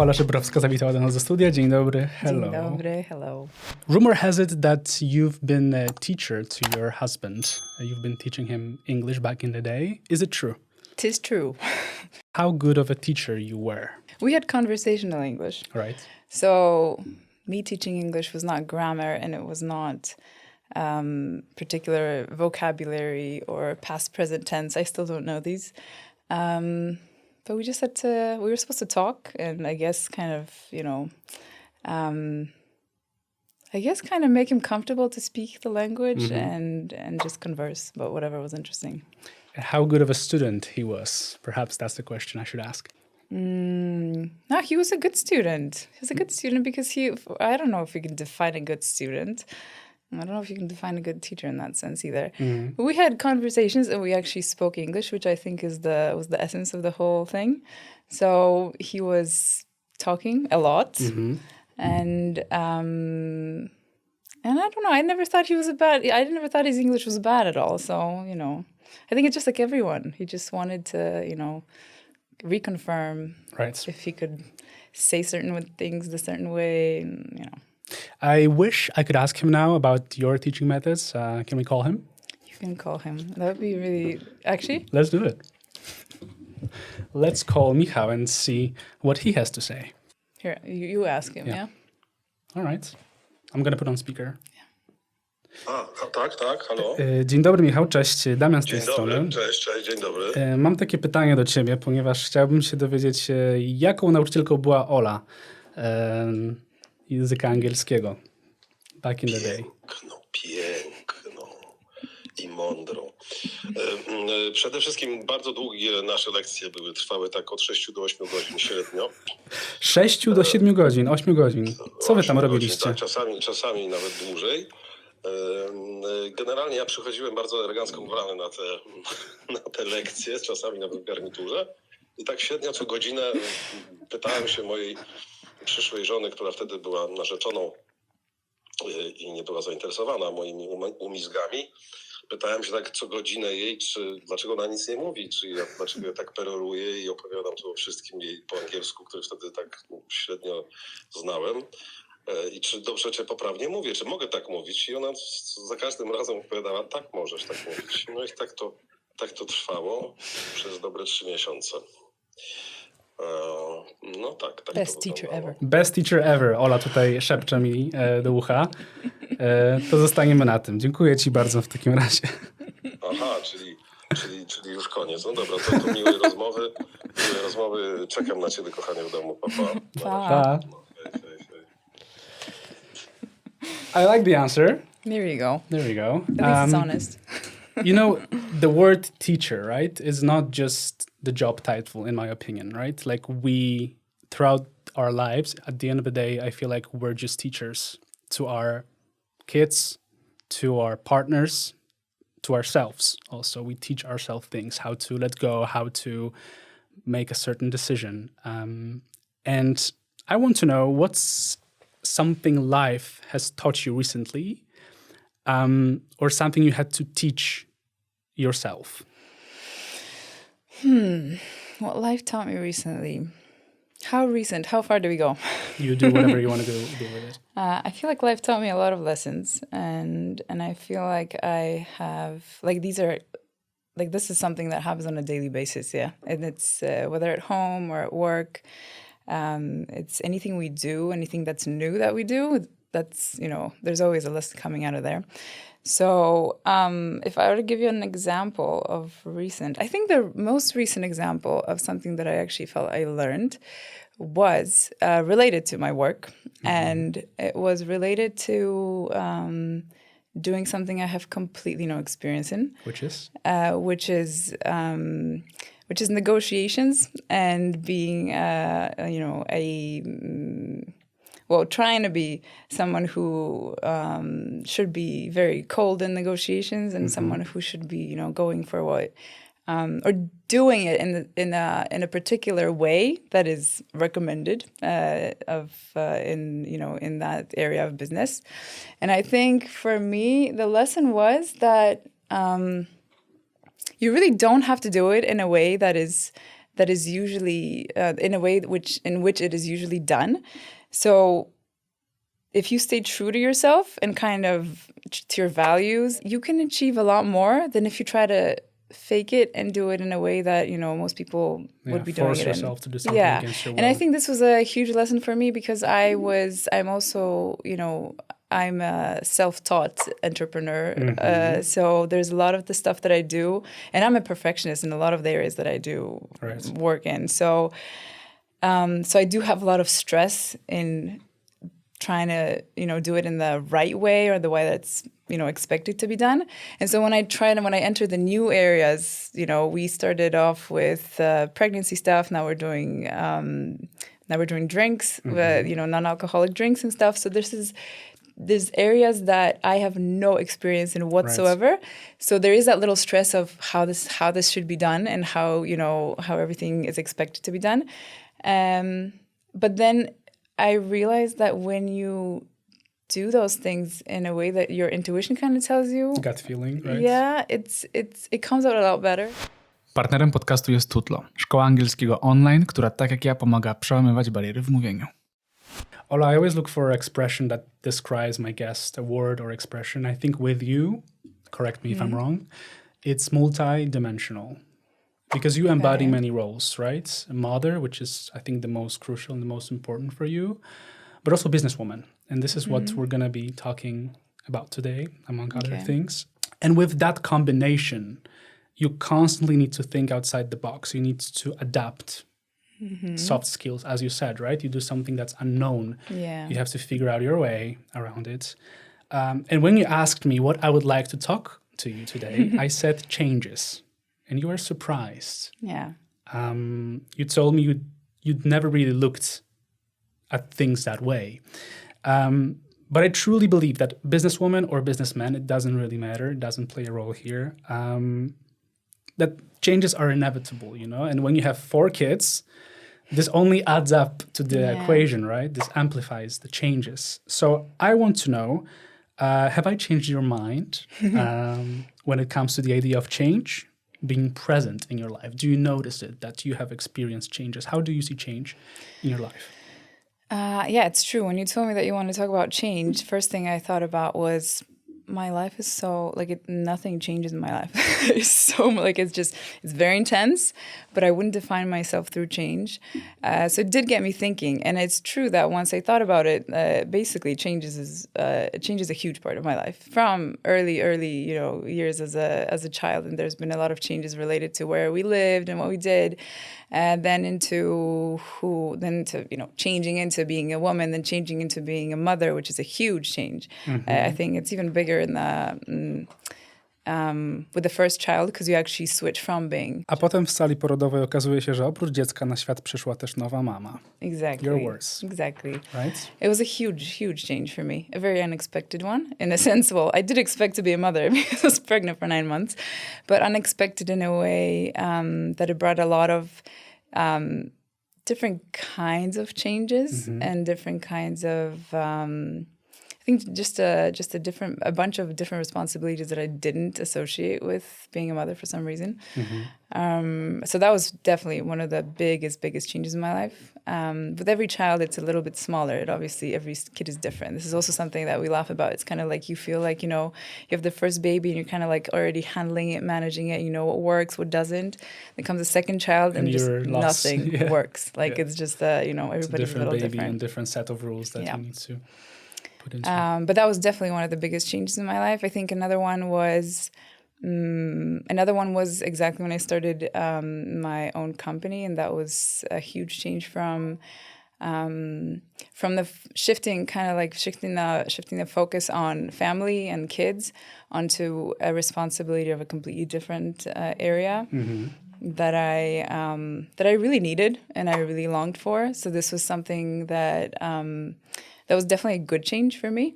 Ola Żebrowska zawitała do nas do studia. Dzień dobry. Hello. Dzień dobry. Hello. Rumor has it that you've been a teacher to your husband. You've been teaching him English back in the day. Is it true? 'Tis true. How good of a teacher you were? We had conversational English. Right. So me teaching English was not grammar, and it was not particular vocabulary or past present tense. I still don't know these. But we just had to, we were supposed to talk and I guess kind of, kind of make him comfortable to speak the language and just converse about whatever was interesting. How good of a student he was? Perhaps that's the question I should ask. No, he was a good student. He was a good student because I don't know if we can define a good student. I don't know if you can define a good teacher in that sense either. But we had conversations and we actually spoke English, which I think was the essence of the whole thing. So he was talking a lot. And I don't know, I never thought I never thought his English was bad at all. So, I think it's just like everyone. He just wanted to, reconfirm if he could say certain things the certain way, I wish I could ask him now about your teaching methods. Can we call him? You can call him. That would be really... Actually? Let's do it. Let's call Michał and see what he has to say. Here, you ask him, yeah? All right. I'm going to put on speaker. Tak, halo. Dzień dobry, Michał, cześć, Damian z tej Dzień strony. dobry, cześć, dzień dobry. Mam takie pytanie do ciebie, ponieważ chciałbym się dowiedzieć, jaką nauczycielką była Ola języka angielskiego back in the day. Piękną i mądrą. Przede wszystkim bardzo długie nasze lekcje trwały tak od 6 do 8 godzin średnio. 6 do 7 godzin, 8 godzin. Co wy tam robiliście? Tak, czasami nawet dłużej. Generalnie ja przychodziłem bardzo elegancko ubrany na te lekcje, czasami nawet w garniturze. I tak średnio co godzinę pytałem się mojej przyszłej żony, która wtedy była narzeczoną i nie była zainteresowana moimi umizgami. Pytałem się tak co godzinę jej, dlaczego ona nic nie mówi, dlaczego ja tak peroruję i opowiadam tu o wszystkim jej po angielsku, który wtedy tak średnio znałem. I czy dobrze, czy poprawnie mówię, czy mogę tak mówić? I ona za każdym razem odpowiadała, tak możesz tak mówić. No i tak to trwało przez dobre 3 miesiące. No tak Best teacher ever. Best teacher ever. Ola tutaj szepcze mi do ucha. To zostaniemy na tym. Dziękuję ci bardzo w takim razie. Aha, czyli już koniec. No dobra, to miłej rozmowy. Czekam na ciebie, kochanie, w domu. Pa. I like the answer. There you go. There we go. At least it's honest. The word teacher, right, is not just the job title, in my opinion, right? Like we, throughout our lives, at the end of the day, I feel like we're just teachers to our kids, to our partners, to ourselves. Also, we teach ourselves things, how to let go, how to make a certain decision. And I want to know what's something life has taught you recently, or something you had to teach yourself? What life taught me recently? How recent? How far do we go? You do whatever you want to do with it. I feel like life taught me a lot of lessons, and I feel like I have this is something that happens on a daily basis, yeah. And it's whether at home or at work. It's anything we do, anything that's new that we do, that's, there's always a lesson coming out of there. So if I were to give you an example of recent, I think the most recent example of something that I actually felt I learned was related to my work. And it was related to doing something I have completely no experience in. Which is? Which is negotiations and being, trying to be someone who should be very cold in negotiations and someone who should be, going for what, or doing it in a particular way that is recommended in that area of business. And I think for me, the lesson was that you really don't have to do it in a way that is that is usually in a way in which it is usually done. So if you stay true to yourself and kind of to your values, you can achieve a lot more than if you try to fake it and do it in a way that, you know, most people would be doing it. Force yourself to do something against your will. And I think this was a huge lesson for me because I'm also, you know, I'm a self-taught entrepreneur. So there's a lot of the stuff that I do, and I'm a perfectionist in a lot of the areas that I do work in. So I do have a lot of stress in trying to, you know, do it in the right way or the way that's, you know, expected to be done. And so when I enter the new areas, you know, we started off with pregnancy stuff. Now we're doing drinks, you know, non-alcoholic drinks and stuff. So there's areas that I have no experience in whatsoever. Right. So there is that little stress of how this should be done and how everything is expected to be done. But then I realized that when you do those things in a way that your intuition kind of tells you, gut feeling, right? Yeah, it comes out a lot better. Partnerem podcastu jest Tutlo, szkoła angielskiego online, która tak jak ja pomaga przełamywać bariery w mówieniu. Ola, I always look for an expression that describes my guest, a word or expression. I think with you, correct me if I'm wrong, it's multi-dimensional. Because you embody many roles, right? A mother, which is, I think, the most crucial and the most important for you, but also businesswoman. And this is what we're going to be talking about today, among other things. And with that combination, you constantly need to think outside the box. You need to adapt soft skills, as you said, right? You do something that's unknown. Yeah. You have to figure out your way around it. And when you asked me what I would like to talk to you today, I said changes. And you were surprised. Yeah. You told me you'd never really looked at things that way. But I truly believe that businesswoman or businessman, it doesn't really matter. It doesn't play a role here. That changes are inevitable, you know? And when you have 4 kids, this only adds up to the equation, right? This amplifies the changes. So I want to know, have I changed your mind when it comes to the idea of change? Being present in your life? Do you notice it, that you have experienced changes? How do you see change in your life? Yeah, it's true. When you told me that you wanted to talk about change, first thing I thought about was my life is so, nothing changes in my life. It's so, it's very intense, but I wouldn't define myself through change. So it did get me thinking. And it's true that once I thought about it, basically change is a huge part of my life. From early, you know, years as a child, and there's been a lot of changes related to where we lived and what we did. And then into you know, changing into being a woman, then changing into being a mother, which is a huge change. I think it's even bigger in the with the first child, because you actually switch from being. A potem w sali porodowej okazuje się, że oprócz dziecka na świat przyszła też nowa mama. Exactly. Your words. Exactly. Right? It was a huge change for me. A very unexpected one. In a sense, well, I did expect to be a mother because I was pregnant for 9 months, but unexpected in a way that it brought a lot of different kinds of changes and different kinds of I think just a bunch of different responsibilities that I didn't associate with being a mother for some reason. So that was definitely one of the biggest changes in my life. With every child, it's a little bit smaller. Every kid is different. This is also something that we laugh about. It's kind of like you feel like, you know, you have the first baby and you're kind of like already handling it, managing it, you know, what works, what doesn't. Then comes a second child and just nothing works. It's just, you know, everybody's a little different. It's a different baby and different set of rules that you need to put into. But that was definitely one of the biggest changes in my life. I think another one was exactly when I started my own company, and that was a huge change from the shifting the focus on family and kids onto a responsibility of a completely different area. That I really needed and I really longed for. So this was something that was definitely a good change for me.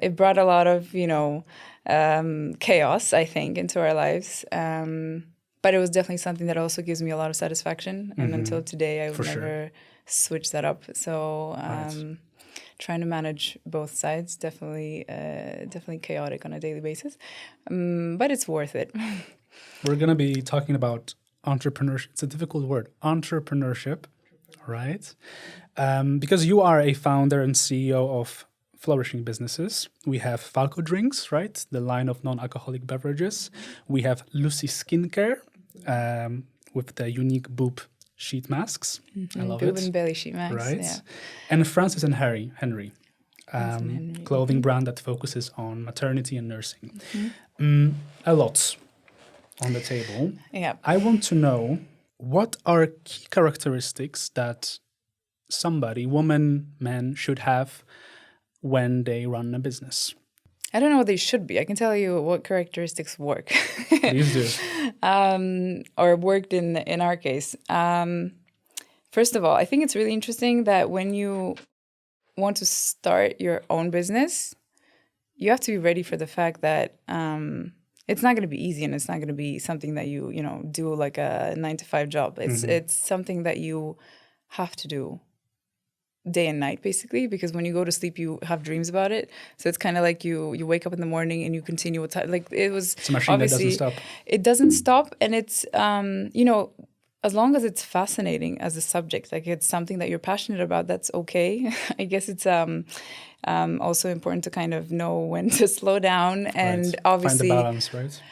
It brought a lot of, you know, chaos, I think, into our lives. But it was definitely something that also gives me a lot of satisfaction. And until today, I would never switch that up. So trying to manage both sides, definitely chaotic on a daily basis. But it's worth it. We're going to be talking about entrepreneurship. It's a difficult word, entrepreneurship, right? Because you are a founder and CEO of flourishing businesses. We have Falco Drinks, right? The line of non-alcoholic beverages. We have Lucy Skincare with the unique boob sheet masks. I love Boob it. and belly sheet masks. Right. Yeah. And Francis and Henry, Henry. clothing brand that focuses on maternity and nursing. A lot on the table. Yeah. I want to know, what are key characteristics that somebody, woman, man, should have when they run a business? I don't know what they should be. I can tell you what characteristics work. Please do. Or worked in our case. First of all, I think it's really interesting that when you want to start your own business, you have to be ready for the fact that it's not going to be easy, and it's not going to be something that you do like a 9-to-5 job. It's something that you have to do day and night, basically, because when you go to sleep, you have dreams about it. So it's kind of like you wake up in the morning and you continue with like it was. It's a machine that doesn't stop. It doesn't stop, and it's as long as it's fascinating as a subject, like it's something that you're passionate about, that's okay. I guess it's also important to kind of know when to slow down and right. obviously find the balance, right?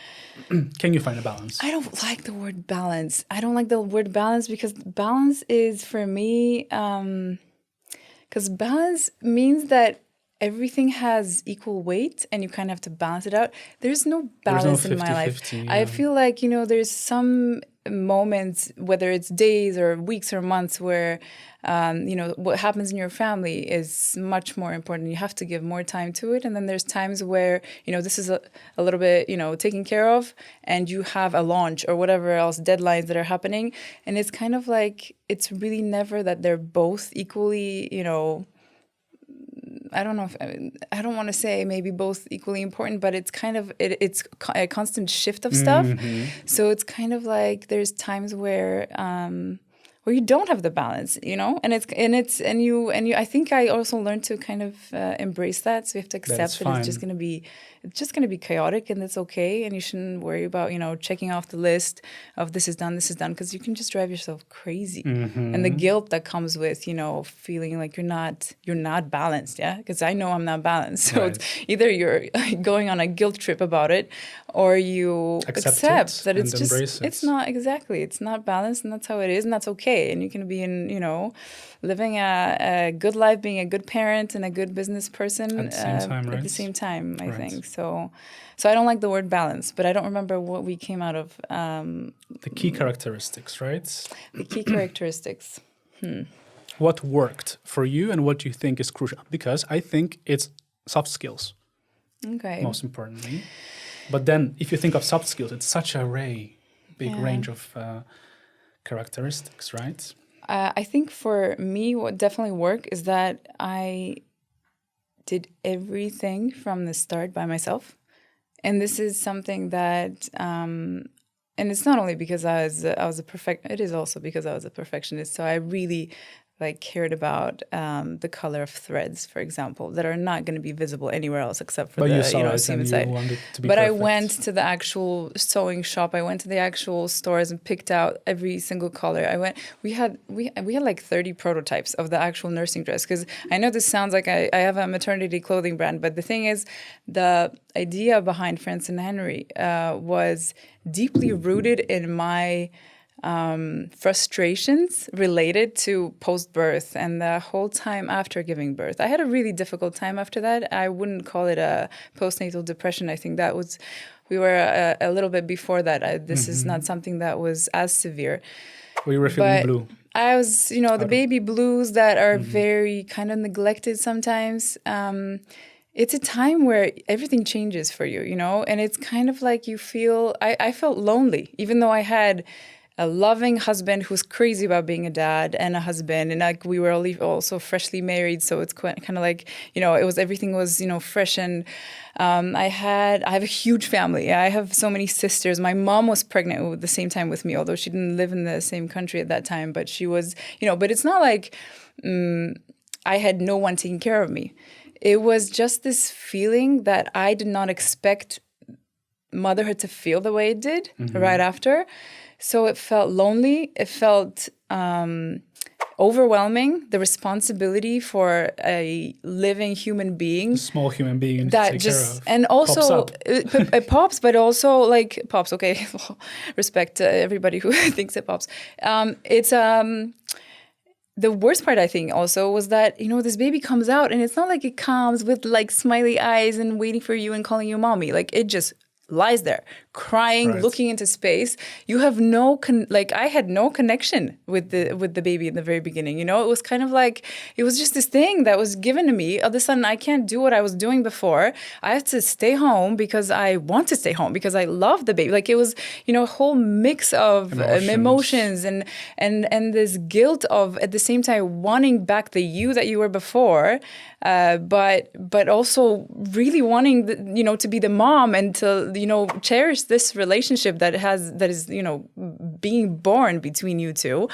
Can you find a balance? I don't like the word balance. I don't like the word balance because balance is for me, because balance means that everything has equal weight and you kind of have to balance it out. There's no balance in my life. I feel like, there's some moments, whether it's days or weeks or months, where what happens in your family is much more important. You have to give more time to it. And then there's times where, this is a little bit, taken care of, and you have a launch or whatever else, deadlines that are happening. And it's kind of like, it's really never that they're both equally, I don't know if I don't want to say maybe both equally important, but it's kind of it's a constant shift of stuff. So it's kind of like there's times where you don't have the balance, and you I think I also learned to kind of embrace that. So you have to accept that it's just gonna be chaotic, and that's okay. And you shouldn't worry about checking off the list of this is done, because you can just drive yourself crazy. And the guilt that comes with feeling like you're not balanced, because I know I'm not balanced. So right. It's either you're going on a guilt trip about it, or you accept that it's just it's not balanced, and that's how it is, and that's okay. And you can be living a good life, being a good parent and a good business person at the same time, right? At the same time, I right. think. So I don't like the word balance, but I don't remember what we came out of. The key characteristics, right? The key characteristics. What worked for you and what you think is crucial? Because I think it's soft skills. Okay. Most importantly. But then if you think of soft skills, it's such a big range of characteristics, right? I think for me, what definitely worked is that I did everything from the start by myself. And this is something that, and it's not only because I was it is also because I was a perfectionist. So I really cared about the color of threads, for example, that are not going to be visible anywhere else except for the seam inside. But I went to the actual sewing shop. I went to the actual stores and picked out every single color. We had like 30 prototypes of the actual nursing dress, because I know this sounds like I have a maternity clothing brand, but the thing is, the idea behind Francis and Henry was deeply rooted in my frustrations related to post-birth and the whole time after giving birth. I had a really difficult time after that. I wouldn't call it a postnatal depression. I think we were a little bit before that. This is not something that was as severe. We were feeling blue. I was, the baby blues that are very kind of neglected sometimes. It's a time where everything changes for you, and it's kind of like you feel, I felt lonely, even though I had a loving husband who's crazy about being a dad and a husband, and we were also freshly married, so it's kind of like everything was fresh. And I have a huge family. I have so many sisters. My mom was pregnant at the same time with me, although she didn't live in the same country at that time. But she was, but it's not like I had no one taking care of me. It was just this feeling that I did not expect motherhood to feel the way it did right after. So it felt lonely. It felt overwhelming, the responsibility for a living human being. A small human being That to take just, care of. and also Pops up. it pops, but also like pops. Okay, respect to everybody who thinks it pops. It's the worst part, I think, also was that, you know, this baby comes out and it's not like it comes with like smiley eyes and waiting for you and calling you mommy. Like it just lies there crying, Right. looking into space. You have no I had no connection with the baby in the very beginning. You know, it was kind of like it was just this thing that was given to me. All of a sudden, I can't do what I was doing before. I have to stay home because I want to stay home because I love the baby. Like it was, you know, a whole mix of emotions and this guilt of at the same time wanting back the you that you were before, but also really wanting to be the mom and to cherish this relationship that is being born between you two.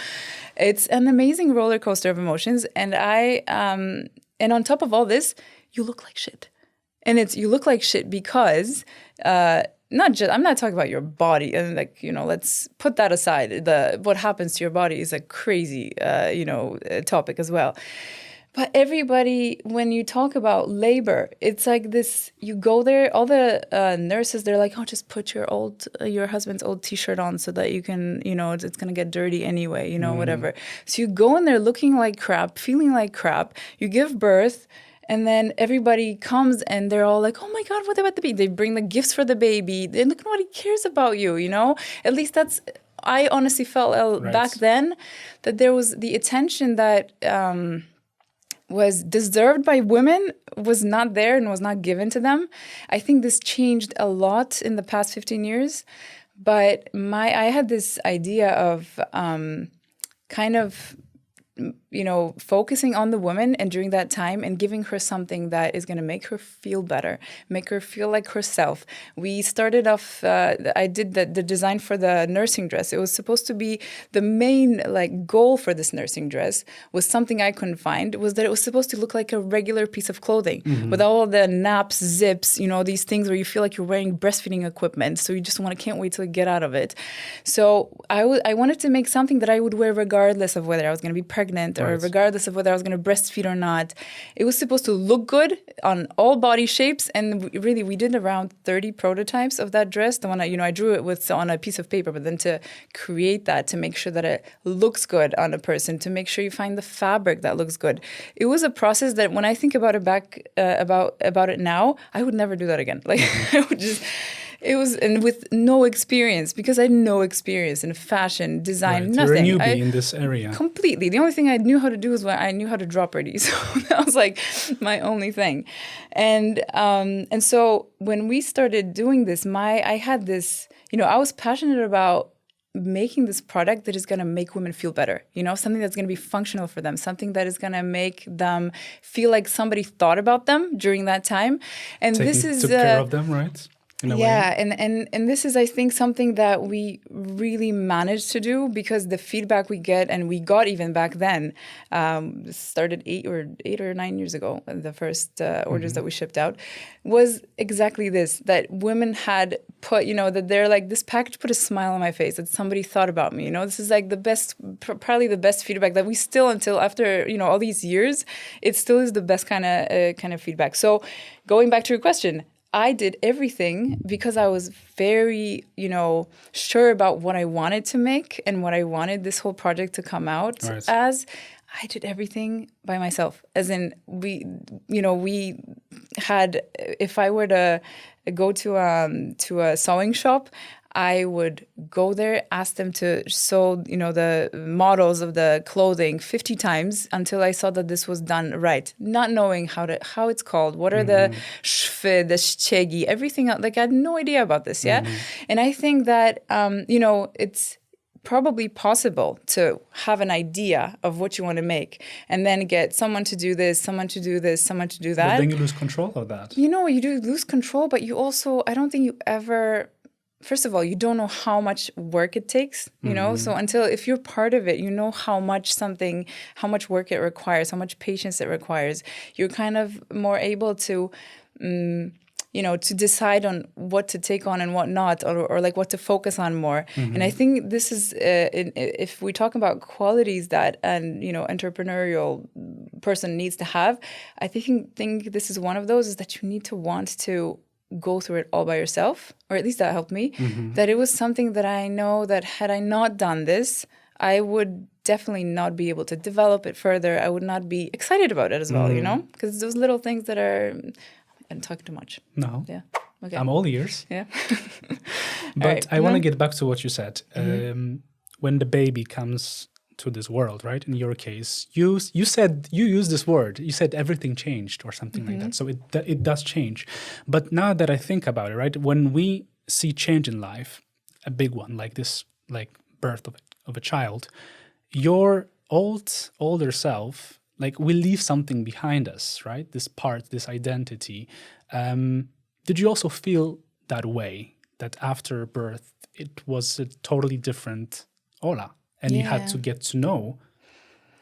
It's an amazing roller coaster of emotions, and and on top of all this, you look like shit, and you look like shit because. I'm not talking about your body, and let's put that aside. What happens to your body is a crazy topic as well. But everybody, when you talk about labor, it's like this, you go there, all the nurses, they're like, oh, just put your husband's old t-shirt on so that you can, it's going to get dirty anyway, whatever. So you go in there looking like crap, feeling like crap, you give birth, and then everybody comes and they're all like, oh my God, what about the baby? They bring the gifts for the baby. And look, nobody cares about you, At least I honestly felt back then that there was the attention that... was deserved by women was not there and was not given to them. I think this changed a lot in the past 15 years. But I had this idea of kind of, focusing on the woman and during that time and giving her something that is going to make her feel better, make her feel like herself. We started off, I did the design for the nursing dress. It was supposed to be the main goal for this nursing dress was something I couldn't find, was that it was supposed to look like a regular piece of clothing with all of the naps, zips, these things where you feel like you're wearing breastfeeding equipment. So you just can't wait to get out of it. So I wanted to make something that I would wear regardless of whether I was going to be pregnant or regardless of whether I was going to breastfeed or not. It was supposed to look good on all body shapes. And we did around 30 prototypes of that dress. The one I drew it on a piece of paper, but then to create that, to make sure that it looks good on a person, to make sure you find the fabric that looks good. It was a process that when I think about it back, about it now, I would never do that again. I would just... It was, and with no experience, because I had no experience in fashion, design, nothing. You're a newbie in this area. Completely. The only thing I knew how to do was when I knew how to draw pretty. So that was my only thing. And so when we started doing this, I had this, I was passionate about making this product that is going to make women feel better, something that's going to be functional for them, something that is going to make them feel like somebody thought about them during that time. And took care of them, right? Yeah, and this is, I think, something that we really managed to do because the feedback we get, and we got even back then, started 8 or 9 years ago, the first orders that we shipped out, was exactly this, that women had put, that they're like, this package put a smile on my face, that somebody thought about me, This is like the best, probably the best feedback that we still, until after, all these years, it still is the best kind of feedback. So going back to your question, I did everything because I was very, sure about what I wanted to make and what I wanted this whole project to come out as. I did everything by myself. As in, we had, if I were to go to a sewing shop, I would go there, ask them to sew, the models of the clothing 50 times until I saw that this was done right. Not knowing how it's called, what are the szwy, the ściegi, everything else. I had no idea about this, yeah? And I think that, it's probably possible to have an idea of what you want to make and then get someone to do this, someone to do this, someone to do that. But then you lose control of that. You do lose control, but you also, I don't think you ever... First of all, you don't know how much work it takes, So if you're part of it, you know how much work it requires, how much patience it requires. You're kind of more able to, to decide on what to take on and what not, or like what to focus on more. And I think this is, if we talk about qualities that an entrepreneurial person needs to have, I think this is one of those, is that you need to want to go through it all by yourself, or at least that helped me. That it was something that I know that had I not done this, I would definitely not be able to develop it further. I would not be excited about it as well, because those little things that are... I'm talking too much. No. Yeah. Okay. I'm all ears. Yeah. But right. I want to get back to what you said. When the baby comes to this world, right? In your case, you said, you used this word. You said everything changed or something like that. So it does change. But now that I think about it, right? When we see change in life, a big one like this, like birth of a child, your older self, like, we leave something behind us, right? This part, this identity. Did you also feel that way, that after birth, it was a totally different Ola? And you had to get to know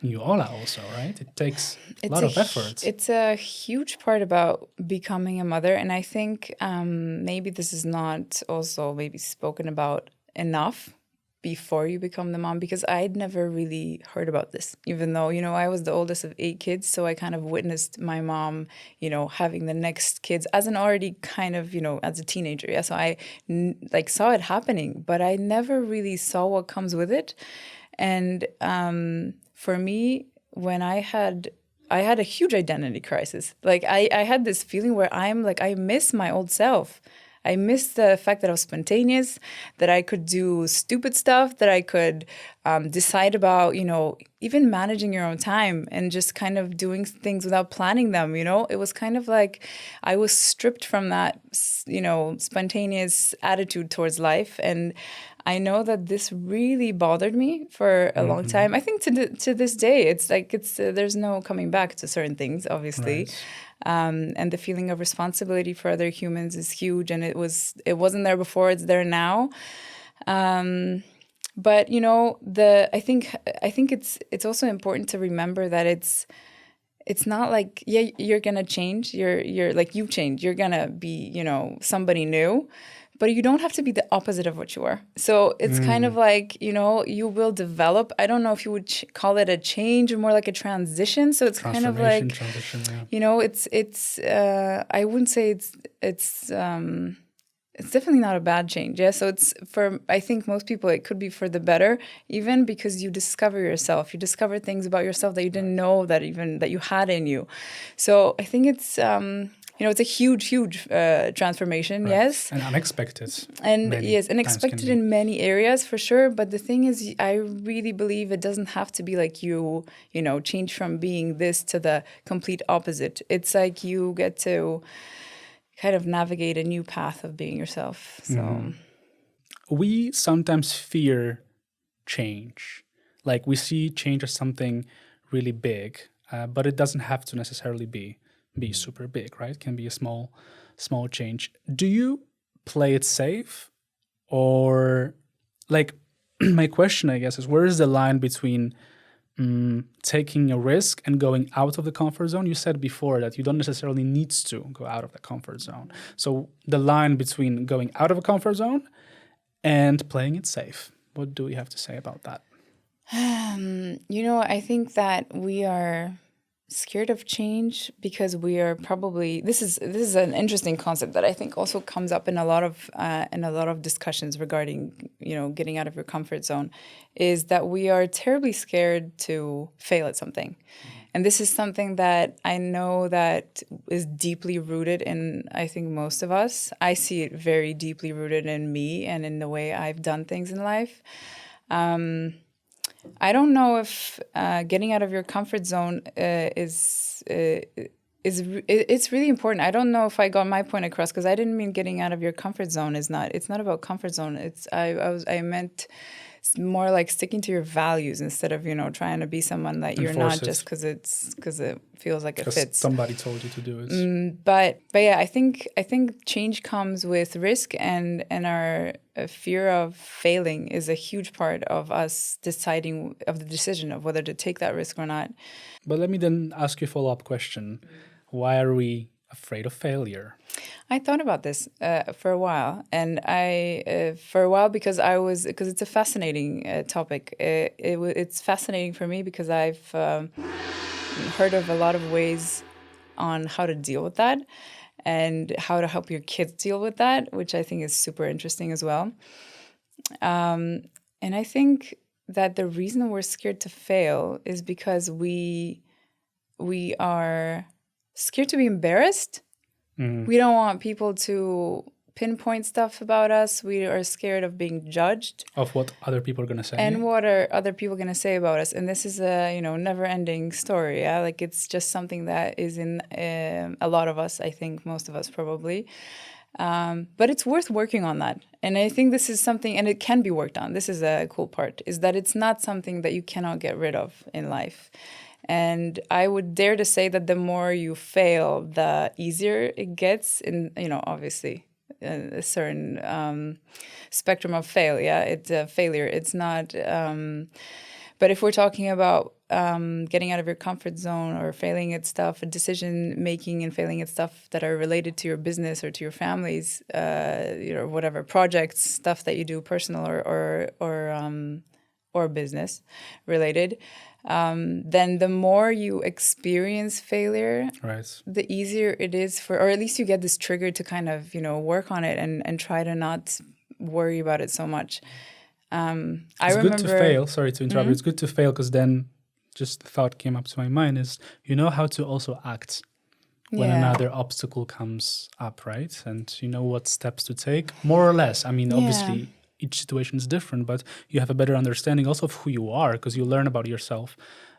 new Ola also, right? It takes a lot of effort. It's a huge part about becoming a mother. And I think maybe this is not also maybe spoken about enough before you become the mom, because I'd never really heard about this, even though, I was the oldest of 8 kids. So I kind of witnessed my mom, having the next kids as an already kind of, as a teenager. Yeah. So I saw it happening, but I never really saw what comes with it. And for me, when I had a huge identity crisis. Like I had this feeling where I miss my old self. I miss the fact that I was spontaneous, that I could do stupid stuff, that I could decide about, even managing your own time and just kind of doing things without planning them, It was kind of like I was stripped from that, spontaneous attitude towards life. And I know that this really bothered me for a long time. I think to this day, it's like there's no coming back to certain things, obviously. Right. And the feeling of responsibility for other humans is huge, and it wasn't there before, it's there now. But I think it's also important to remember that it's not like, you're gonna change, you're like, you change, you're gonna be somebody new, but you don't have to be the opposite of what you are. So it's kind of like, you will develop. I don't know if you would call it a change or more like a transition. So it's kind of like, transition, yeah. It's I wouldn't say it's definitely not a bad change. Yeah. So it's I think most people, it could be for the better, even because you discover yourself. You discover things about yourself that you didn't know that you had in you. So I think it's, it's a huge, huge transformation, right. Yes. And unexpected. And yes, unexpected in many areas, for sure. But the thing is, I really believe it doesn't have to be like you change from being this to the complete opposite. It's like you get to kind of navigate a new path of being yourself. So we sometimes fear change. Like, we see change as something really big, but it doesn't have to necessarily be super big, right? It can be a small change. Do you play it safe? Or, like, my question, I guess, is where is the line between taking a risk and going out of the comfort zone? You said before that you don't necessarily need to go out of the comfort zone. So the line between going out of a comfort zone and playing it safe, what do we have to say about that? I think that we are scared of change because we are probably, this is an interesting concept that I think also comes up in a lot of discussions regarding getting out of your comfort zone, is that we are terribly scared to fail at something. And this is something that I know that is deeply rooted in, I think, most of us. I see it very deeply rooted in me and in the way I've done things in life. I don't know if getting out of your comfort zone it's really important. I don't know if I got my point across, because I didn't mean getting out of your comfort zone it's not about comfort zone. I meant more like sticking to your values instead of trying to be someone that you're not just because it feels like it fits. Somebody told you to do it. But yeah, I think change comes with risk, and our fear of failing is a huge part of us deciding of the decision of whether to take that risk or not. But let me then ask you a follow-up question. Why are we afraid of failure? I thought about this for a while, and because it's a fascinating topic. It's fascinating for me because I've heard of a lot of ways on how to deal with that and how to help your kids deal with that, which I think is super interesting as well. And I think that the reason we're scared to fail is because we are scared to be embarrassed. We don't want people to pinpoint stuff about us. We are scared of being judged. Of what other people are going to say. And what are other people going to say about us? And this is a, never-ending story. Yeah, like it's just something that is in a lot of us. I think most of us probably. But it's worth working on that. And I think this is something, and it can be worked on. This is a cool part, is that it's not something that you cannot get rid of in life. And I would dare to say that the more you fail, the easier it gets in, obviously a certain spectrum of failure. It's a failure. It's not, but if we're talking about getting out of your comfort zone or failing at stuff, decision making and failing at stuff that are related to your business or to your families, whatever projects, stuff that you do, personal or business related, then the more you experience failure, right, the easier it is or at least you get this trigger to kind of, work on it and try to not worry about it so much. It's good to fail. Sorry to interrupt. It's good to fail because then just the thought came up to my mind is how to also act when another obstacle comes up, right? And you know what steps to take, more or less. I mean, obviously, each situation is different, but you have a better understanding also of who you are because you learn about yourself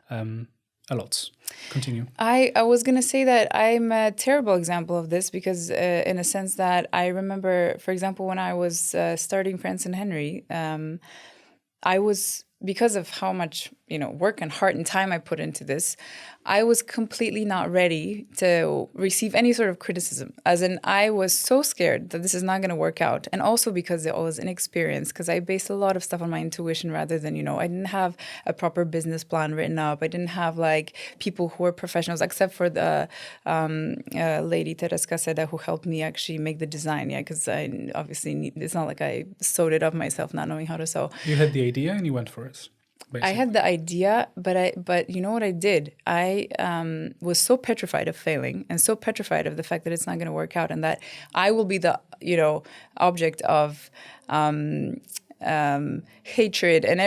a lot. Continue. I was going to say that I'm a terrible example of this because in a sense that I remember, for example, when I was starting Franz and Henry, I was, because of how much, work and heart and time I put into this, I was completely not ready to receive any sort of criticism. As in, I was so scared that this is not going to work out. And also because I was inexperienced, because I based a lot of stuff on my intuition rather than, I didn't have a proper business plan written up. I didn't have people who were professionals, except for the lady Tereska Seda who helped me actually make the design. Yeah, because I obviously, it's not like I sewed it up myself, not knowing how to sew. You had the idea and you went for it. Basically. I had the idea, but you know what I did? I was so petrified of failing and so petrified of the fact that it's not going to work out and that I will be the, object of hatred. And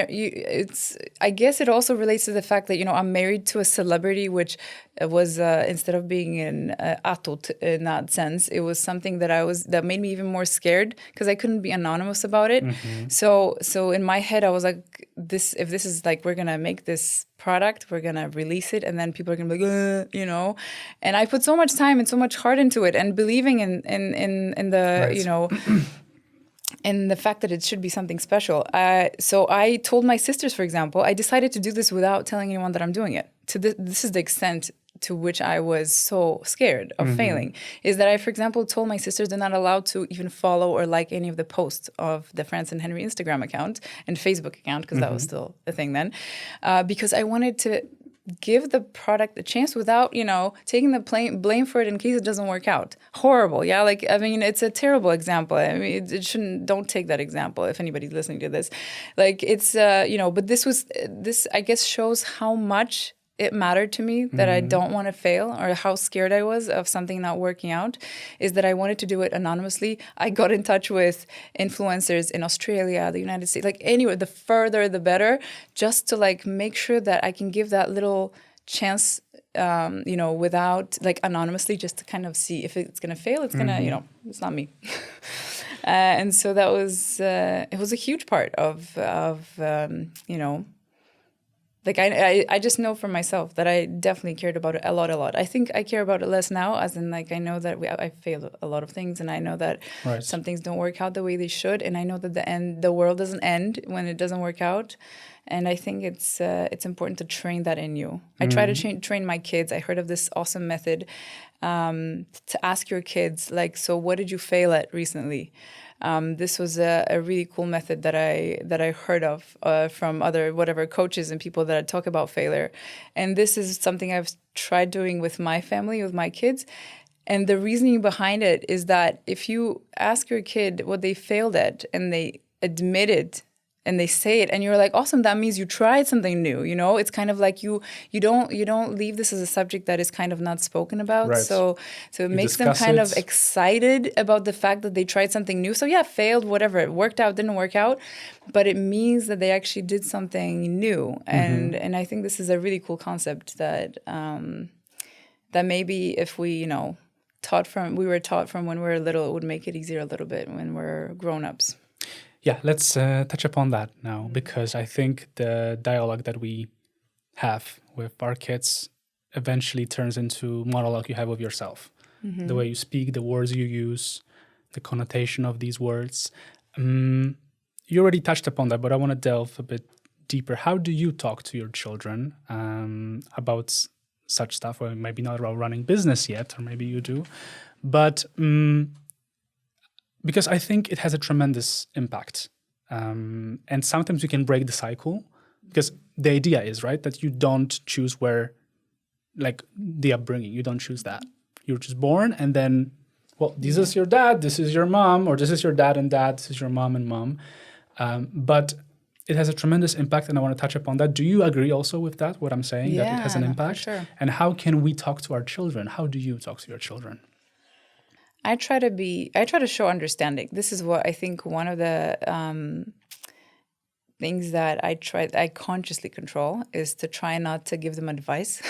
I guess it also relates to the fact that, I'm married to a celebrity, which was, instead of being an atut in that sense, it was something that made me even more scared because I couldn't be anonymous about it. Mm-hmm. So in my head, I was like, if this is we're going to make this product, we're going to release it, and then people are going to be like, and I put so much time and so much heart into it and believing in the, right. And the fact that it should be something special. So I told my sisters, for example, I decided to do this without telling anyone that I'm doing it. This is the extent to which I was so scared of failing, is that I, for example, told my sisters they're not allowed to even follow or like any of the posts of the Franz and Henry Instagram account and Facebook account, because that was still a thing then, because I wanted to give the product a chance without, taking the blame for it in case it doesn't work out. Horrible, yeah? It's a terrible example. Don't take that example if anybody's listening to this. It's, but this I guess shows how much it mattered to me that I don't want to fail, or how scared I was of something not working out, is that I wanted to do it anonymously. I got in touch with influencers in Australia, the United States, anywhere, the further the better, just to make sure that I can give that little chance, without anonymously, just to kind of see if it's going to fail. It's going to, it's not me. And so that was, it was a huge part of I just know for myself that I definitely cared about it a lot. I think I care about it less now, as in I know that I failed a lot of things, and I know that some things don't work out the way they should, and I know that the world doesn't end when it doesn't work out, and I think it's important to train that in you. I try to train my kids. I heard of this awesome method to ask your kids so what did you fail at recently? This was a really cool method that I heard of from other coaches and people that talk about failure. And this is something I've tried doing with my family, with my kids. And the reasoning behind it is that if you ask your kid what they failed at and they admit it and they say it and you're like, awesome, that means you tried something new, you know? It's kind of like you don't leave this as a subject that is kind of not spoken about. Right. So it You makes them discuss kind it. of excited about the fact that they tried something new. So yeah, failed, whatever, it worked out, didn't work out, but it means that they actually did something new. And I think this is a really cool concept that that maybe if we, you know, we were taught from when we were little, it would make it easier a little bit when we're grown-ups. Yeah, let's touch upon that now, because I think the dialogue that we have with our kids eventually turns into monologue you have with yourself. The way you speak, the words you use, the connotation of these words. You already touched upon that, but I want to delve a bit deeper. How do you talk to your children about such stuff? Well, maybe not about running business yet, or maybe you do, but because I think it has a tremendous impact. And sometimes you can break the cycle, because the idea is, right, that you don't choose where, like, the upbringing, you don't choose that. You're just born, and then, well, this is your dad, this is your mom, or this is your dad and dad, this is your mom and mom. But it has a tremendous impact, and I want to touch upon that. Do you agree also with that, what I'm saying, that it has an impact? For sure. And how can we talk to our children? How do you talk to your children? I try to show understanding. This is what I think one of the things that I consciously control is to try not to give them advice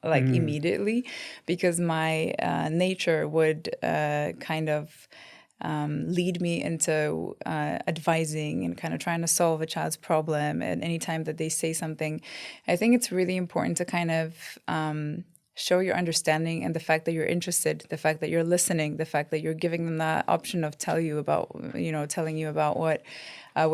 like immediately, because my nature would kind of lead me into advising and kind of trying to solve a child's problem. And anytime that they say something, I think it's really important to kind of show your understanding and the fact that you're interested, the fact that you're listening, the fact that you're giving them that option of telling you about what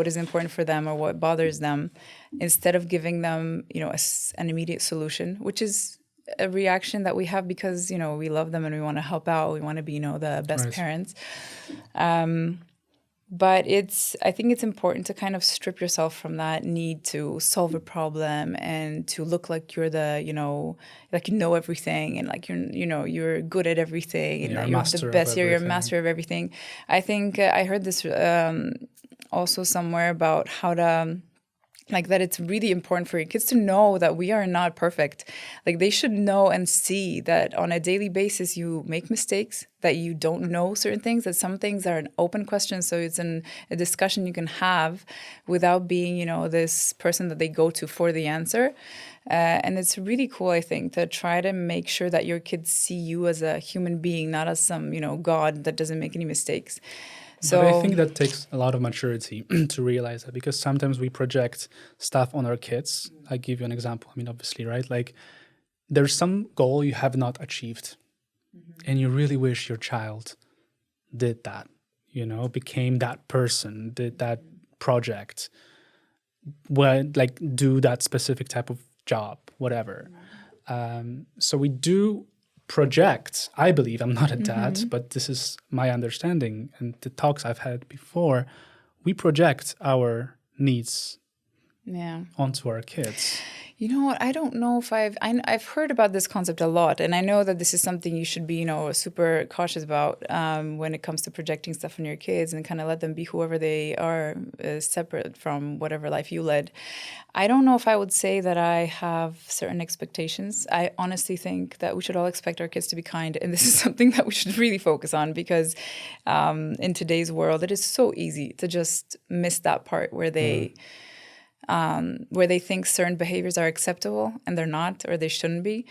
is important for them or what bothers them, instead of giving them, you know, an immediate solution, which is a reaction that we have because, you know, we love them and we want to help out. We want to be, you know, the best parents. But I think it's important to kind of strip yourself from that need to solve a problem and to look like you're the, you know, like you know everything and like you're good at everything and that you're the best, you're a master of everything. I think I heard this also somewhere about how to, like, that it's really important for your kids to know that we are not perfect. Like, they should know and see that on a daily basis you make mistakes, that you don't know certain things, that some things are an open question, so it's a discussion you can have without being, you know, this person that they go to for the answer. And it's really cool, I think, to try to make sure that your kids see you as a human being, not as some, you know, God that doesn't make any mistakes. So, but I think that takes a lot of maturity to realize that, because sometimes we project stuff on our kids. I give you an example. I mean, obviously, right? Like, there's some goal you have not achieved, and you really wish your child did that, you know, became that person, did that project, like do that specific type of job, whatever. So we do project, I believe, I'm not a dad, but this is my understanding and the talks I've had before, we project our needs onto our kids. You know what? I don't know if I've heard about this concept a lot, and I know that this is something you should be, you know, super cautious about when it comes to projecting stuff on your kids and kind of let them be whoever they are, separate from whatever life you led. I don't know if I would say that I have certain expectations. I honestly think that we should all expect our kids to be kind, and this is something that we should really focus on, because in today's world, it is so easy to just miss that part where they think certain behaviors are acceptable and they're not, or they shouldn't be.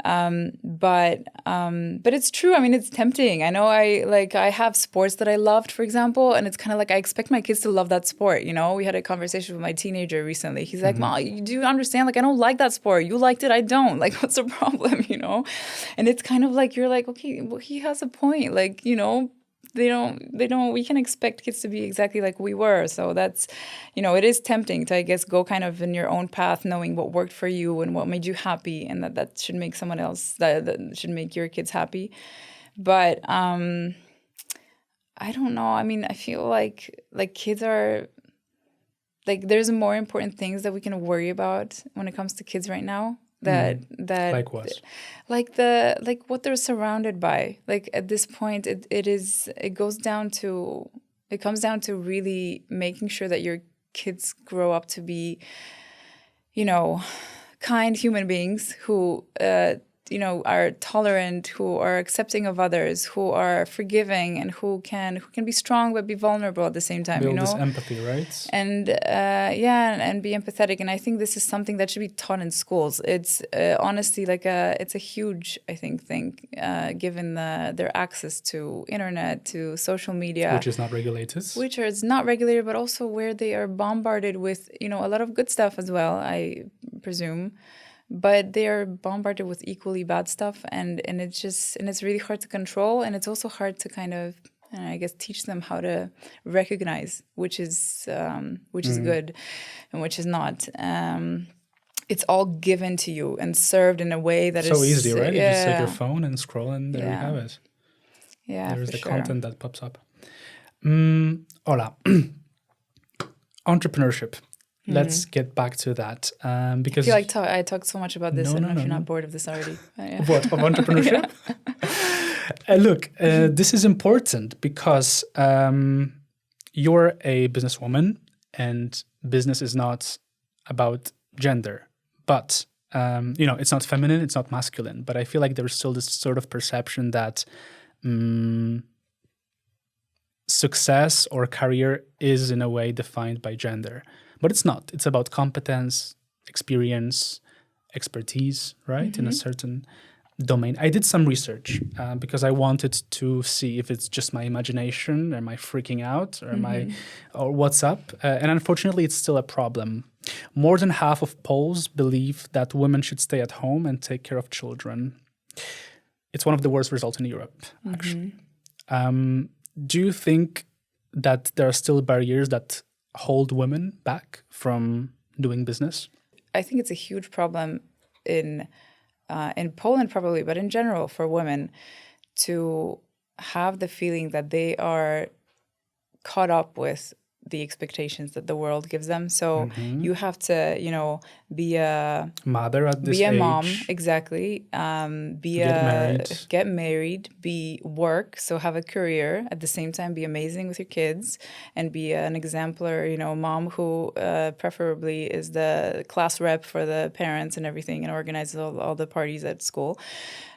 But it's true. I mean, it's tempting. I know I have sports that I loved, for example, and it's kind of like I expect my kids to love that sport. You know, we had a conversation with my teenager recently. He's like, Mom, do you understand? Like, I don't like that sport. You liked it. I don't. Like, what's the problem? You know? And it's kind of like, you're like, okay, well, he has a point. Like, you know, we can expect kids to be exactly like we were. So that's, you know, it is tempting to, I guess, go kind of in your own path, knowing what worked for you and what made you happy, and that should make someone else, that should make your kids happy. But I don't know. I mean, I feel like kids are, like, there's more important things that we can worry about when it comes to kids right now. that Like what? like what they're surrounded by. Like at this point, it comes down to really making sure that your kids grow up to be, kind human beings who are tolerant, who are accepting of others, who are forgiving, and who can be strong but be vulnerable at the same time. Build this empathy, right? And and be empathetic. And I think this is something that should be taught in schools. It's honestly it's a huge, I think, thing, given their access to internet, to social media, Which is not regulated. which is not regulated, but also where they are bombarded with a lot of good stuff as well, I presume. But they are bombarded with equally bad stuff, and it's really hard to control, and it's also hard to kind of, I guess, teach them how to recognize which is good and which is not. It's all given to you and served in a way that is so easy, right? Yeah. You just take your phone and scroll, and there you have it. Yeah, There's for the sure. content that pops up. Ola, entrepreneurship. Let's get back to that because I feel like I talked so much about this. No, I don't know no, if you're no. not bored of this already. Yeah. What, of entrepreneurship? Look, this is important because you're a businesswoman, and business is not about gender, but it's not feminine, it's not masculine. But I feel like there's still this sort of perception that success or career is in a way defined by gender. But it's not. It's about competence, experience, expertise, right? In a certain domain. I did some research because I wanted to see if it's just my imagination, am I freaking out, or what's up? And unfortunately, it's still a problem. More than half of Poles believe that women should stay at home and take care of children. It's one of the worst results in Europe, actually. Do you think that there are still barriers that hold women back from doing business? I think it's a huge problem in Poland probably, but in general for women to have the feeling that they are caught up with the expectations that the world gives them. So you have to, be a mother at this be a age. mom, exactly. Get married, work, so have a career at the same time, be amazing with your kids, and be an exemplar, mom who preferably is the class rep for the parents and everything, and organizes all the parties at school.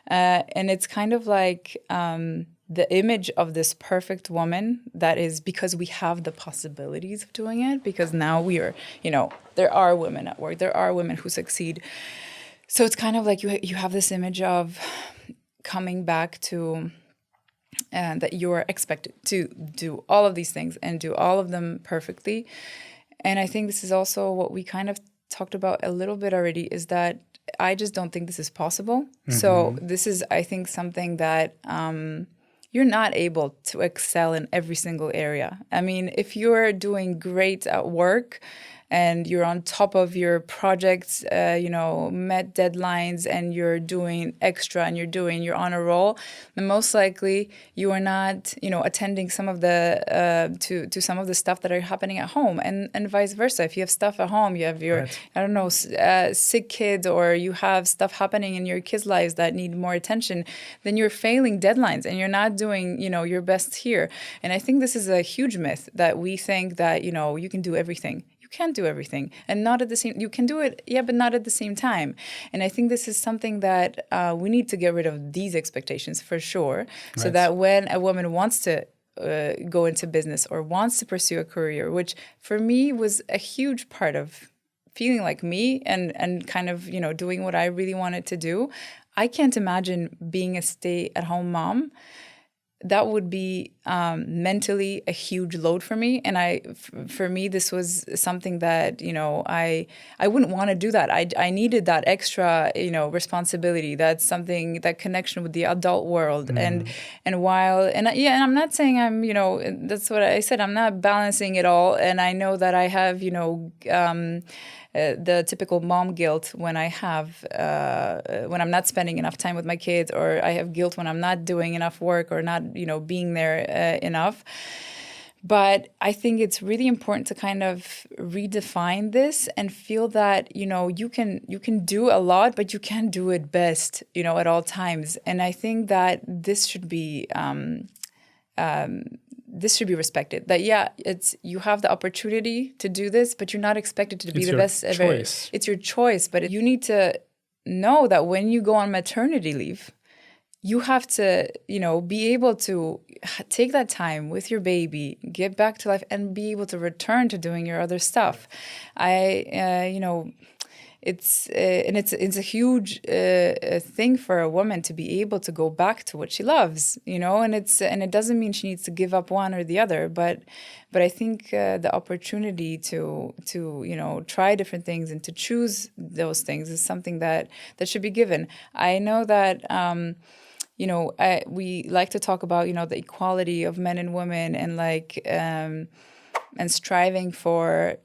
And it's kind of like the image of this perfect woman that is because we have the possibilities of doing it, because now we are, there are women at work, there are women who succeed. So it's kind of like you have this image of coming back to that you are expected to do all of these things and do all of them perfectly. And I think this is also what we kind of talked about a little bit already, is that I just don't think this is possible. So this is, I think, something that you're not able to excel in every single area. I mean, if you're doing great at work and you're on top of your projects, met deadlines, and you're doing extra and you're on a roll, then most likely you are not, attending some of the to some of the stuff that are happening at home, and vice versa. If you have stuff at home, you have your sick kids, or you have stuff happening in your kids' lives that need more attention, then you're failing deadlines and you're not doing your best here. And I think this is a huge myth that we think that you can do everything. Can't do everything, and not at the same. You can do it, but not at the same time. And I think this is something that we need to get rid of, these expectations for sure, so that when a woman wants to go into business or wants to pursue a career, which for me was a huge part of feeling like me and kind of doing what I really wanted to do. I can't imagine being a stay-at-home mom. That would be mentally a huge load for me. And for me, this was something that, I wouldn't want to do that. I needed that extra, responsibility. That's something, that connection with the adult world. And I'm not saying I'm, that's what I said. I'm not balancing it all. And I know that I have, the typical mom guilt when when I'm not spending enough time with my kids, or I have guilt when I'm not doing enough work or not, being there enough. But I think it's really important to kind of redefine this and feel that, you can do a lot, but you can't do it best, at all times. And I think that this should be respected. That you have the opportunity to do this, but you're not expected to be the best ever. Choice. It's your choice, but you need to know that when you go on maternity leave, you have to, be able to take that time with your baby, get back to life, and be able to return to doing your other stuff. It's a huge thing for a woman to be able to go back to what she loves, and it doesn't mean she needs to give up one or the other, but I think the opportunity to try different things and to choose those things is something that should be given. I know that we like to talk about the equality of men and women and and striving for,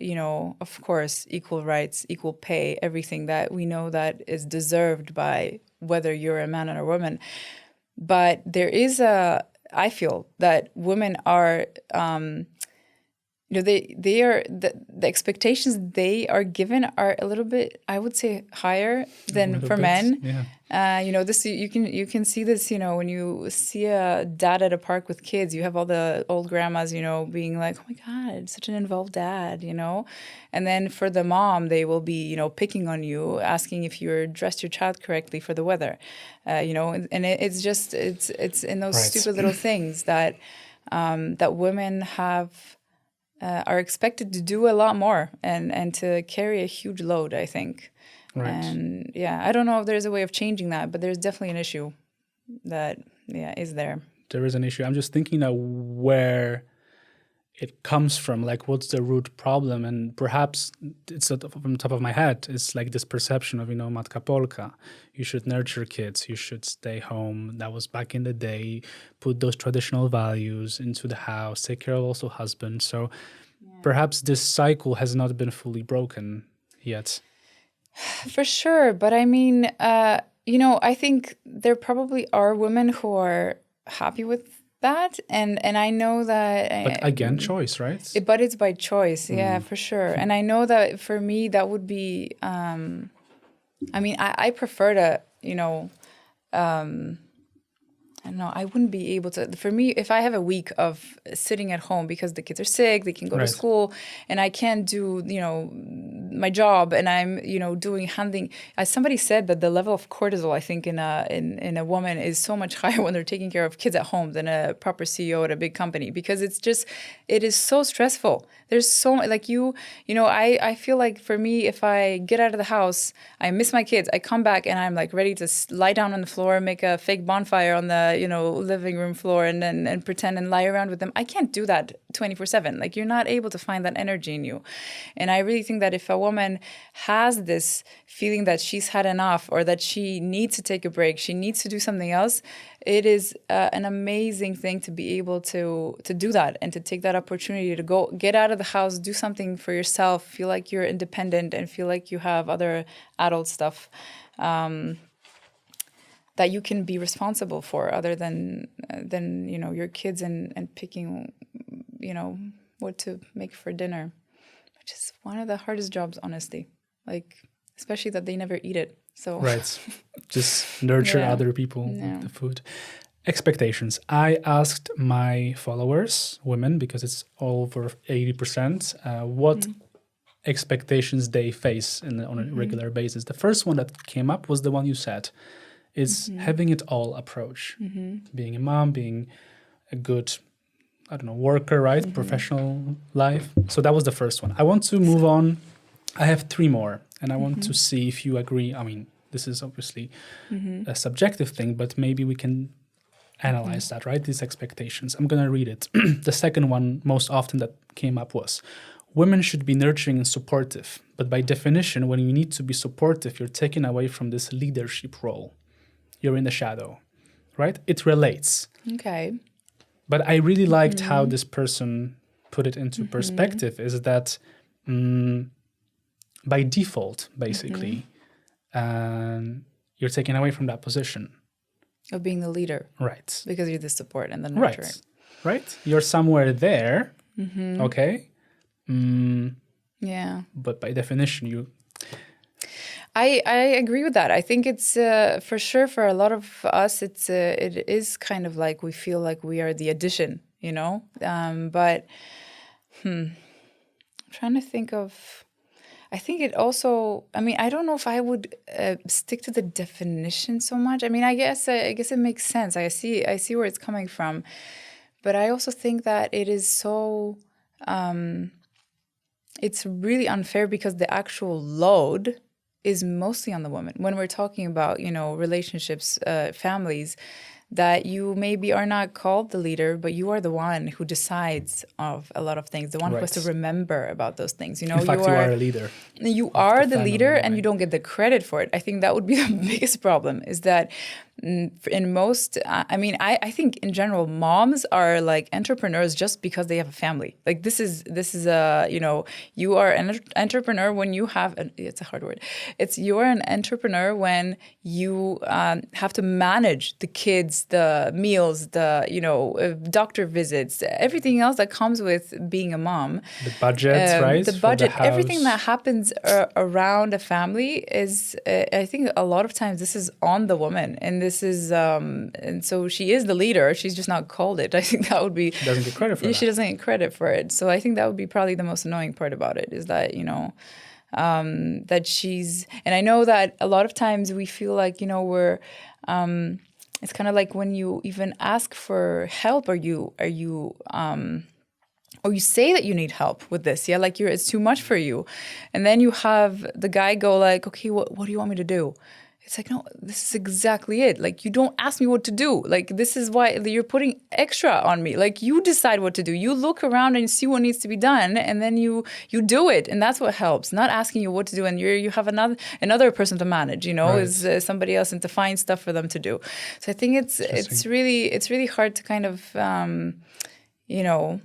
of course, equal rights, equal pay, everything that we know that is deserved by whether you're a man or a woman. But there is I feel that women are, they are, the expectations they are given are a little bit, I would say, higher than for men. Yeah. This you can see this, when you see a dad at a park with kids, you have all the old grandmas, being like, oh my God, such an involved dad, And then for the mom, they will be, picking on you, asking if you're dressed your child correctly for the weather, and it's just, it's in those stupid little things that women are expected to do a lot more and to carry a huge load, I think. Right. And I don't know if there's a way of changing that, but there's definitely an issue that is there. There is an issue. I'm just thinking of where it comes from, like what's the root problem, and perhaps it's from the top of my head, it's like this perception of, Matka Polka, you should nurture kids, you should stay home. That was back in the day, put those traditional values into the house, take care of also husband. So perhaps this cycle has not been fully broken yet. For sure. But I mean, I think there probably are women who are happy with that. And I know that... But again, choice, right? But it's by choice. Yeah, for sure. And I know that for me, that would be... I prefer to, I don't know, I wouldn't be able to, for me, if I have a week of sitting at home because the kids are sick, they can go to school, and I can't do, my job, and I'm, handling, as somebody said that the level of cortisol, I think, in a woman is so much higher when they're taking care of kids at home than a proper CEO at a big company, because it is so stressful. There's so, I feel like for me, if I get out of the house, I miss my kids, I come back and I'm like ready to lie down on the floor, make a fake bonfire on the, living room floor and pretend and lie around with them. I can't do that 24/7. Like, you're not able to find that energy in you. And I really think that if a woman has this feeling that she's had enough, or that she needs to take a break, she needs to do something else, it is an amazing thing to be able to do that, and to take that opportunity to go get out of the house, do something for yourself, feel like you're independent, and feel like you have other adult stuff that you can be responsible for, other than your kids and picking what to make for dinner, which is one of the hardest jobs, honestly. Like, especially that they never eat it. So just nurture other people with the food. Expectations. I asked my followers, women, because it's over 80%, what expectations they face on a regular basis. The first one that came up was the one you said. Is having it all approach. Being a mom, being a good, worker, right? Professional life. So that was the first one. I want to move on. I have 3 more, and I want to see if you agree. I mean, this is obviously a subjective thing, but maybe we can analyze that, right? These expectations. I'm going to read it. The second one most often that came up was, women should be nurturing and supportive, but by definition, when you need to be supportive, you're taken away from this leadership role. You're in the shadow, right? It relates. Okay. But I really liked how this person put it into perspective, is that by default, basically, you're taken away from that position. Of being the leader. Right. Because you're the support and the nurturer. Right. You're somewhere there, Okay. Yeah. But by definition, I agree with that. I think it's for sure for a lot of us, it is kind of like we feel like we are the addition, you know. But I'm trying to think of. I think it also. I mean, I don't know if I would stick to the definition so much. I mean, I guess it makes sense. I see where it's coming from, but I also think that it is so. It's really unfair because the actual load is mostly on the woman. When we're talking about, you know, relationships, families, that you maybe are not called the leader, but you are the one who decides of a lot of things, the one who has to remember about those things. You know, in fact, you are a leader. You are the leader and you don't get the credit for it. I think that would be the biggest problem, is that in most, I think in general, moms are like entrepreneurs just because they have a family. Like this is you know, you are an entrepreneur when you have, it's a hard word. You are an entrepreneur when you have to manage the kids, the meals, the, you know, doctor visits, everything else that comes with being a mom. The budget, right? The budget, everything that happens around a family is, I think a lot of times this is on the woman. And this is, and so she is the leader. She's just not called it. I think that would be. She doesn't get credit for that. She doesn't get credit for it. So I think that would be probably the most annoying part about it, is that, you know, that she's, and I know that a lot of times we feel like, you know, we're, it's kind of like when you even ask for help, or you say that you need help with this, yeah, like it's too much for you, and then you have the guy go like, okay, what do you want me to do? It's like, no, this is exactly it. Like, you don't ask me what to do. Like, this is why you're putting extra on me. Like, you decide what to do. You look around and see what needs to be done, and then you do it, and that's what helps. Not asking you what to do, and you have another person to manage. You know, right. Is somebody else, and to find stuff for them to do. So I think it's really hard to kind of you know.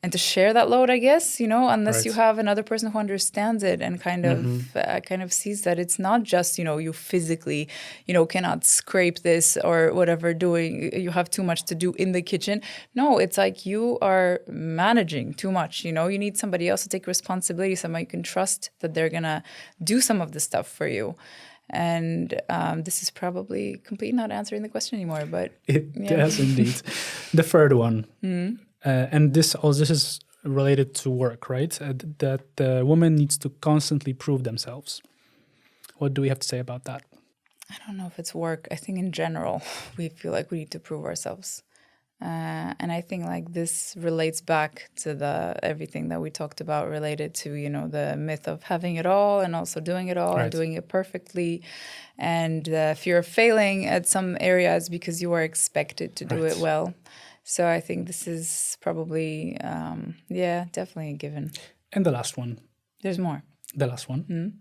And to share that load, I guess, you know, unless right. you have another person who understands it and kind of sees that it's not just, you know, you physically, you know, cannot scrape this or whatever, you have too much to do in the kitchen. No, it's like you are managing too much, you know. You need somebody else to take responsibility, somebody you can trust that they're going to do some of the stuff for you. And this is probably completely not answering the question anymore, but it does indeed. The third one. And this is related to work, right? That the woman needs to constantly prove themselves. What do we have to say about that? I don't know if it's work. I think in general, we feel like we need to prove ourselves. And I think like this relates back to everything that we talked about related to, you know, the myth of having it all and also doing it all, right, and doing it perfectly, and the fear of failing at some areas because you are expected to do right. it well. So I think this is probably, definitely a given. And the last one. There's more. The last one.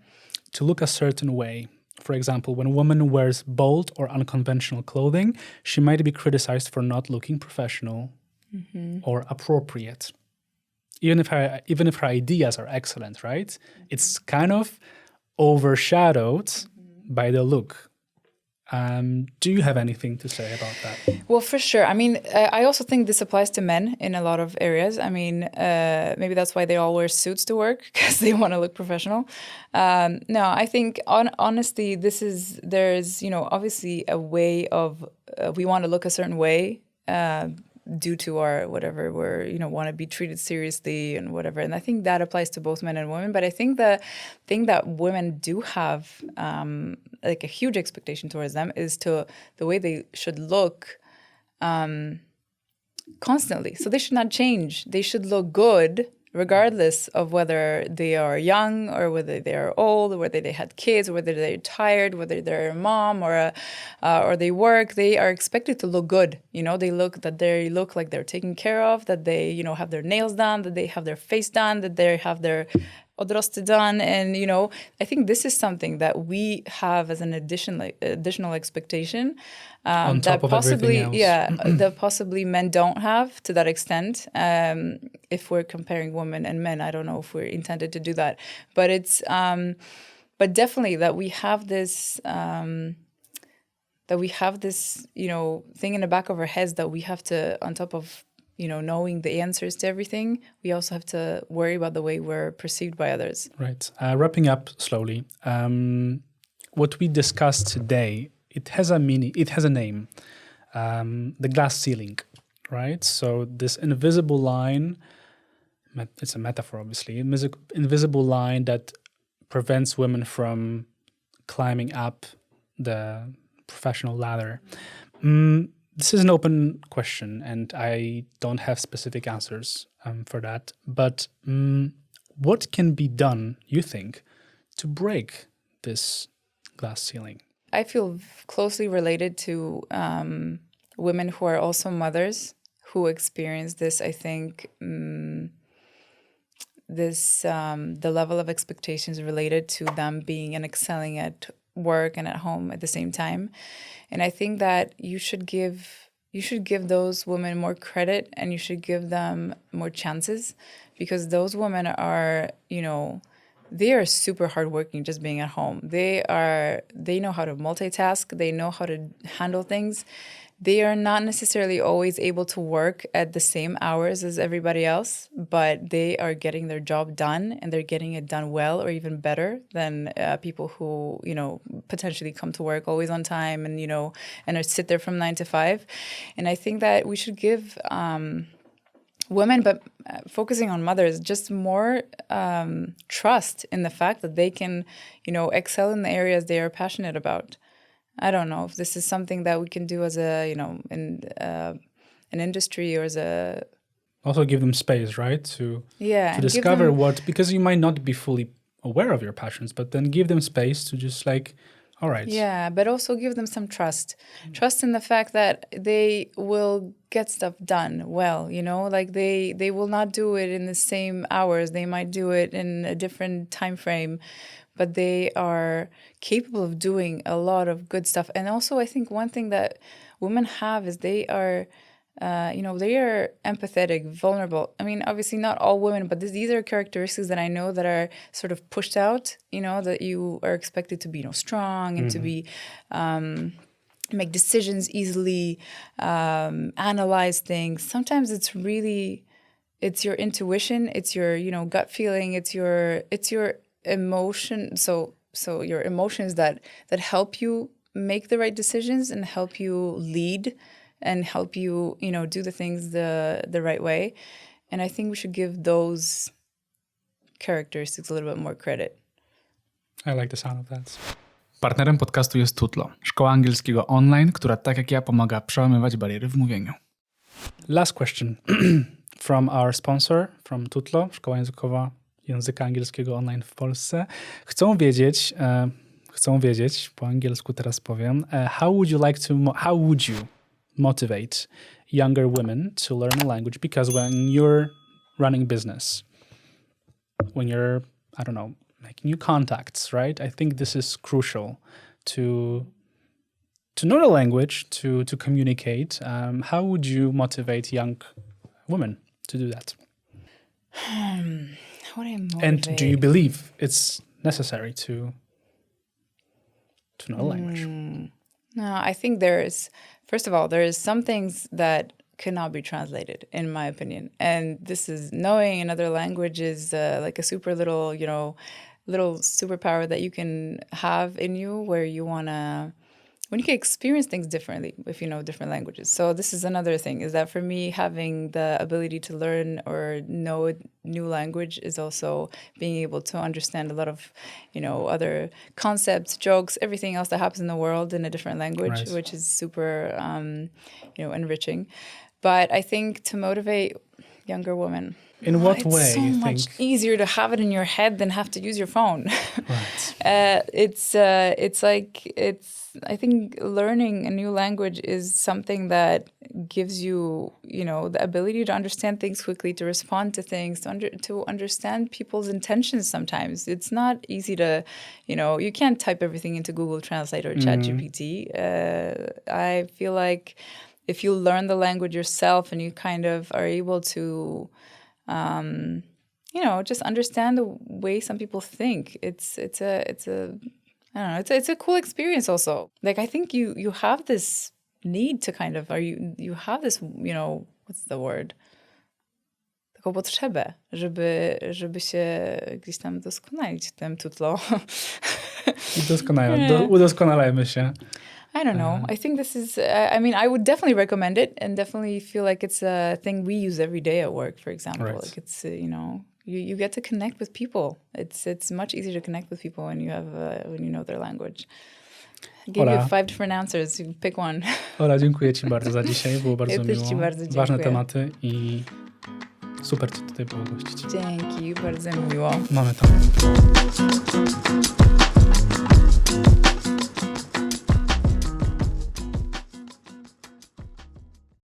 To look a certain way. For example, when a woman wears bold or unconventional clothing, she might be criticized for not looking professional or appropriate. Even if her ideas are excellent, right? It's kind of overshadowed by the look. Do you have anything to say about that? Well, for sure. I mean, I also think this applies to men in a lot of areas. I mean, maybe that's why they all wear suits to work, because they want to look professional. No, I think honestly, there's, you know, obviously a way of, we want to look a certain way, due to our whatever, we're, you know, want to be treated seriously and whatever. And I think that applies to both men and women. But I think the thing that women do have, like a huge expectation towards them, is to the way they should look constantly. So they should not change. They should look good regardless of whether they are young or whether they are old, or whether they had kids, or whether they're tired, whether they're a mom or they work. They are expected to look good. You know, they look like they're taken care of, that they, you know, have their nails done, that they have their face done, that they have their odrosty done. And, you know, I think this is something that we have as an additional expectation. On top of everything else. That possibly men don't have to that extent. If we're comparing women and men, I don't know if we're intended to do that, but it's, but definitely that we have this, you know, thing in the back of our heads that we have to, on top of, knowing the answers to everything, we also have to worry about the way we're perceived by others. Right. Wrapping up slowly, what we discussed today, it has a meaning, it has a name, the glass ceiling, right? So this invisible line, it's a metaphor, obviously, invisible line that prevents women from climbing up the professional ladder. This is an open question, and I don't have specific answers for that. But what can be done, you think, to break this glass ceiling? I feel closely related to women who are also mothers who experience this. I think the level of expectations related to them being and excelling at work and at home at the same time. And I think that you should give those women more credit, and you should give them more chances, because those women are, they are super hardworking just being at home. They know how to multitask. They know how to handle things. They are not necessarily always able to work at the same hours as everybody else, but they are getting their job done, and they're getting it done well, or even better than people who, potentially come to work always on time and, and sit there from 9 to 5. And I think that we should give women, but focusing on mothers, just more trust in the fact that they can, excel in the areas they are passionate about. I don't know if this is something that we can do as a, in an industry, or as a... Also give them space, right? To discover them, because you might not be fully aware of your passions, but then give them space to just all right. Yeah, but also give them some trust. Trust in the fact that they will get stuff done well, they will not do it in the same hours. They might do it in a different time frame, but they are capable of doing a lot of good stuff. And also, I think one thing that women have is they are, they are empathetic, vulnerable. I mean, obviously not all women, but these are characteristics that I know that are sort of pushed out, that you are expected to be, strong and to be, make decisions easily, analyze things. Sometimes it's your intuition, it's your, gut feeling, it's your emotion. So your emotions that help you make the right decisions and help you lead and help you, do the things the right way. And I think we should give those characteristics a little bit more credit. I like the sound of that. Partnerem podcastu jest Tutlo, szkoła angielskiego online, która tak jak ja pomaga przełamywać bariery w mówieniu. Last question from our sponsor, from Tutlo, szkoła językowa języka angielskiego online w Polsce. Chcą wiedzieć, po angielsku teraz powiem, how would you motivate younger women to learn a language? Because when you're running business, when you're, making new contacts, right? I think this is crucial to know the language, to communicate. How would you motivate young women to do that? How would I motivate? And do you believe it's necessary to know the language? No, I think first of all, there is some things that cannot be translated, in my opinion. And this is knowing another language is like a super little superpower that you can have in you, where when you can experience things differently if you know different languages. So this is another thing, is that for me, having the ability to learn or know a new language is also being able to understand a lot of, other concepts, jokes, everything else that happens in the world in a different language, right, which is super, enriching. But I think to motivate younger women, in what way? It's so much easier to have it in your head than have to use your phone. Right. I think learning a new language is something that gives you, the ability to understand things quickly, to respond to things, to understand people's intentions sometimes. It's not easy to, you can't type everything into Google Translate or ChatGPT. I feel like if you learn the language yourself and you kind of are able to, just understand the way some people think, it's a cool experience also. Like, I think you have this need to kind of, you have this, what's the word? Taką potrzebę, żeby się gdzieś tam doskonalić w tym tutlo. I udoskonalajmy się. I don't know. I think this is, I mean, I would definitely recommend it and definitely feel like it's a thing we use every day at work, for example. Right. Like it's, you know, you get to connect with people. It's much easier to connect with people when you have, when you know their language. I gave you 5 different answers. You pick one. Ola, dziękuję ci bardzo za dzisiaj. Było bardzo Ja też miło. ci bardzo dziękuję. Ważne tematy i super cię tutaj było gościć. Dzięki, bardzo mi miło. Mamy to.